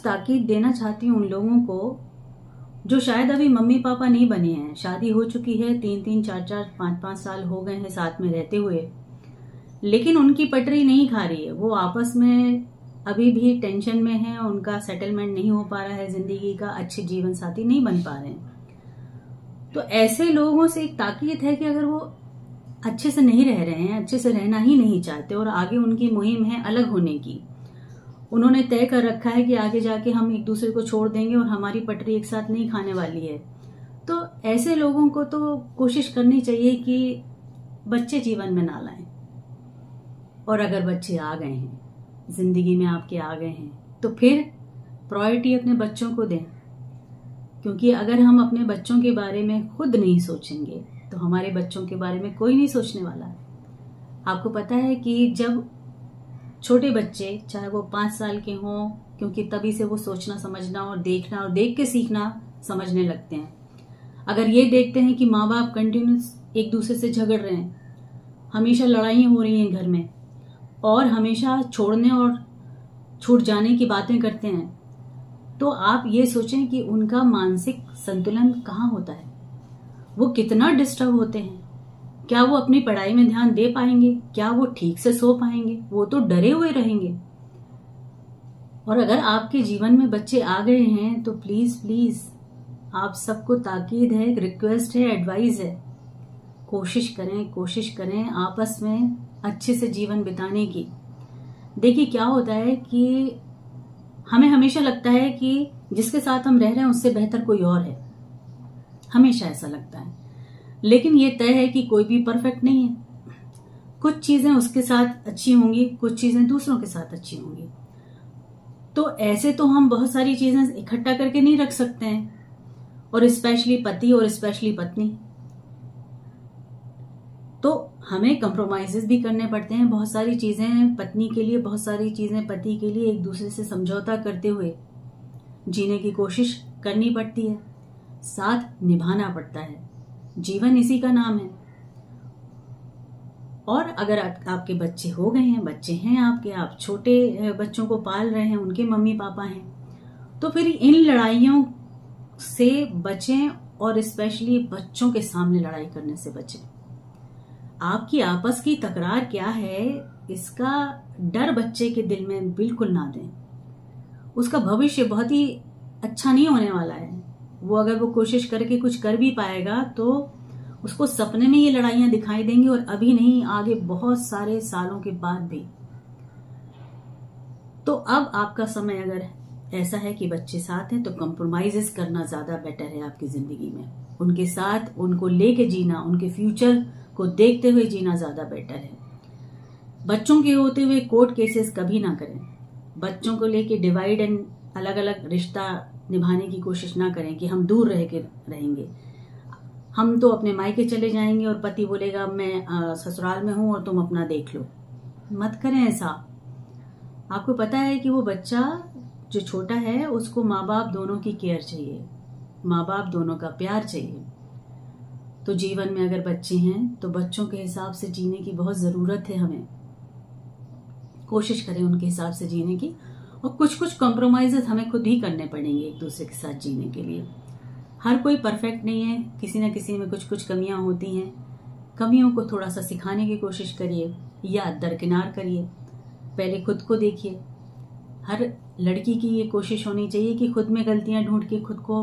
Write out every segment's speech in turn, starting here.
ताकीद देना चाहती हूँ उन लोगों को जो शायद अभी मम्मी पापा नहीं बने हैं, शादी हो चुकी है, 3-3, 4-4, 5-5 साल हो गए हैं साथ में रहते हुए, लेकिन उनकी पटरी नहीं खा रही है। वो आपस में अभी भी टेंशन में है, उनका सेटलमेंट नहीं हो पा रहा है, जिंदगी का अच्छे जीवन साथी नहीं बन पा रहे हैं। तो ऐसे लोगों से एक ताकीद है कि अगर वो अच्छे से नहीं रह रहे हैं, अच्छे से रहना ही नहीं चाहते और आगे उनकी मुहिम है अलग होने की, उन्होंने तय कर रखा है कि आगे जाके हम एक दूसरे को छोड़ देंगे और हमारी पटरी एक साथ नहीं खाने वाली है, तो ऐसे लोगों को तो कोशिश करनी चाहिए कि बच्चे जीवन में ना लाएं। और अगर बच्चे आ गए हैं, जिंदगी में आपके आ गए हैं, तो फिर प्रायोरिटी अपने बच्चों को दें, क्योंकि अगर हम अपने बच्चों के बारे में खुद नहीं सोचेंगे तो हमारे बच्चों के बारे में कोई नहीं सोचने वाला है। आपको पता है कि जब छोटे बच्चे, चाहे वो 5 साल के हों, क्योंकि तभी से वो सोचना समझना और देखना और देख के सीखना समझने लगते हैं, अगर ये देखते हैं कि माँ बाप कंटिन्यूस एक दूसरे से झगड़ रहे हैं, हमेशा लड़ाइयाँ हो रही हैं घर में और हमेशा छोड़ने और छूट जाने की बातें करते हैं, तो आप ये सोचें कि उनका मानसिक संतुलन कहाँ होता है, वो कितना डिस्टर्ब होते हैं। क्या वो अपनी पढ़ाई में ध्यान दे पाएंगे? क्या वो ठीक से सो पाएंगे? वो तो डरे हुए रहेंगे। और अगर आपके जीवन में बच्चे आ गए हैं तो प्लीज प्लीज आप सबको ताकीद है, रिक्वेस्ट है, एडवाइस है, कोशिश करें आपस में अच्छे से जीवन बिताने की। देखिए क्या होता है कि हमें हमेशा लगता है कि जिसके साथ हम रह रहे हैं उससे बेहतर कोई और है, हमेशा ऐसा लगता है, लेकिन ये तय है कि कोई भी परफेक्ट नहीं है। कुछ चीजें उसके साथ अच्छी होंगी, कुछ चीजें दूसरों के साथ अच्छी होंगी। तो ऐसे तो हम बहुत सारी चीजें इकट्ठा करके नहीं रख सकते हैं, और स्पेशली पति और स्पेशली पत्नी, तो हमें कंप्रोमाइजेस भी करने पड़ते हैं। बहुत सारी चीजें पत्नी के लिए, बहुत सारी चीजें पति के लिए एक दूसरे से समझौता करते हुए जीने की कोशिश करनी पड़ती है, साथ निभाना पड़ता है। जीवन इसी का नाम है। और अगर आपके बच्चे हो गए हैं, बच्चे हैं आपके, आप छोटे बच्चों को पाल रहे हैं, उनके मम्मी पापा हैं, तो फिर इन लड़ाइयों से बचें और स्पेशली बच्चों के सामने लड़ाई करने से बचें। आपकी आपस की तकरार क्या है, इसका डर बच्चे के दिल में बिल्कुल ना दें। उसका भविष्य बहुत ही अच्छा नहीं होने वाला है। वो अगर वो कोशिश करके कुछ कर भी पाएगा तो उसको सपने में ये लड़ाइयां दिखाई देंगी, और अभी नहीं, आगे बहुत सारे सालों के बाद भी। तो अब आपका समय अगर ऐसा है कि बच्चे साथ हैं तो कंप्रोमाइजेस करना ज्यादा बेटर है आपकी जिंदगी में। उनके साथ, उनको लेके जीना, उनके फ्यूचर को देखते हुए जीना ज्यादा बेटर है। बच्चों के होते हुए कोर्ट केसेस कभी ना करें। बच्चों को लेके डिवाइड एंड अलग अलग रिश्ता निभाने की कोशिश ना करें कि हम दूर रह के रहेंगे, हम तो अपने मायके चले जाएंगे और पति बोलेगा मैं ससुराल में हूं और तुम अपना देख लो। मत करें ऐसा। आपको पता है कि वो बच्चा जो छोटा है उसको माँ बाप दोनों की केयर चाहिए, माँ बाप दोनों का प्यार चाहिए। तो जीवन में अगर बच्चे हैं तो बच्चों के हिसाब से जीने की बहुत जरूरत है। हमें कोशिश करें उनके हिसाब से जीने की, और कुछ कुछ कॉम्प्रोमाइजेस हमें खुद ही करने पड़ेंगे एक दूसरे के साथ जीने के लिए। हर कोई परफेक्ट नहीं है, किसी न किसी में कुछ कुछ कमियां होती हैं। कमियों को थोड़ा सा सिखाने की कोशिश करिए या दरकिनार करिए। पहले खुद को देखिए। हर लड़की की ये कोशिश होनी चाहिए कि खुद में गलतियां ढूंढ के खुद को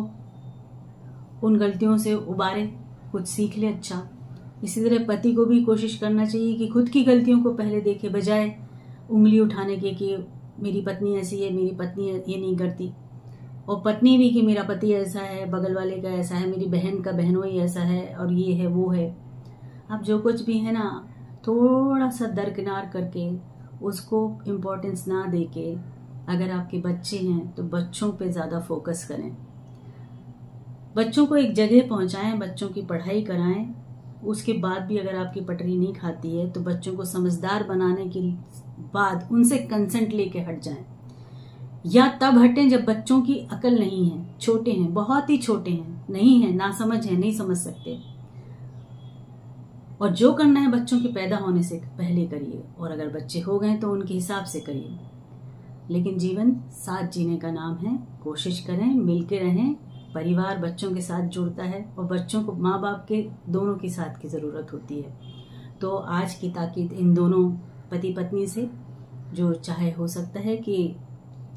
उन गलतियों से उबारे, कुछ सीख ले अच्छा। इसी तरह पति को भी कोशिश करना चाहिए कि खुद की गलतियों को पहले देखे, बजाय उंगली उठाने के कि मेरी पत्नी ऐसी है, मेरी पत्नी ये नहीं करती, और पत्नी भी कि मेरा पति ऐसा है, बगल वाले का ऐसा है, मेरी बहन का बहनोई ऐसा है, और ये है वो है। अब जो कुछ भी है ना, थोड़ा सा दरकिनार करके, उसको इम्पोर्टेंस ना देके, अगर आपके बच्चे हैं तो बच्चों पे ज्यादा फोकस करें। बच्चों को एक जगह पहुंचाएं, बच्चों की पढ़ाई कराएं। उसके बाद भी अगर आपकी पटरी नहीं खाती है तो बच्चों को समझदार बनाने के बाद उनसे कंसेंट लेके हट जाएं, या तब हटें जब बच्चों की अकल नहीं है, छोटे हैं, बहुत ही छोटे हैं, नहीं है, ना समझ है, नहीं समझ सकते। और जो करना है बच्चों के पैदा होने से पहले करिए, और अगर बच्चे हो गए तो उनके हिसाब से करिए। लेकिन जीवन साथ जीने का नाम है। कोशिश करें, मिलके रहें। परिवार बच्चों के साथ जुड़ता है और बच्चों को माँ बाप के दोनों की साथ की जरूरत होती है। तो आज की ताकीद इन दोनों पति पत्नी से, जो चाहे हो सकता है कि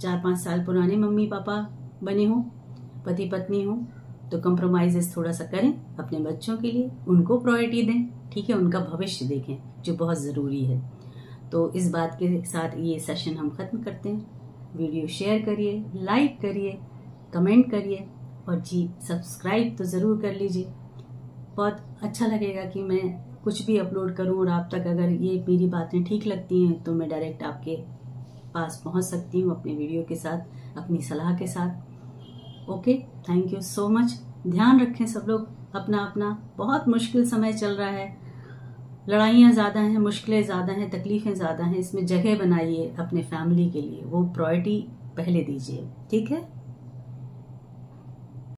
4-5 साल पुराने मम्मी पापा बने हों, पति पत्नी हो, तो कंप्रोमाइजेस थोड़ा सा करें अपने बच्चों के लिए, उनको प्रायोरिटी दें, ठीक है, उनका भविष्य देखें जो बहुत ज़रूरी है। तो इस बात के साथ ये सेशन हम खत्म करते हैं। वीडियो शेयर करिए, लाइक करिए, कमेंट करिए और जी सब्सक्राइब तो ज़रूर कर लीजिए। बहुत अच्छा लगेगा कि मैं कुछ भी अपलोड करूं और आप तक अगर ये मेरी बातें ठीक लगती हैं तो मैं डायरेक्ट आपके पास पहुंच सकती हूं अपने वीडियो के साथ, अपनी सलाह के साथ। Okay, thank you so much. ध्यान रखें सब लोग अपना अपना। बहुत मुश्किल समय चल रहा है, लड़ाइयाँ ज़्यादा हैं, मुश्किलें ज़्यादा हैं, तकलीफ़ें ज़्यादा हैं। इसमें जगह बनाइए अपने फैमिली के लिए, वो प्रायोरिटी पहले दीजिए, ठीक है।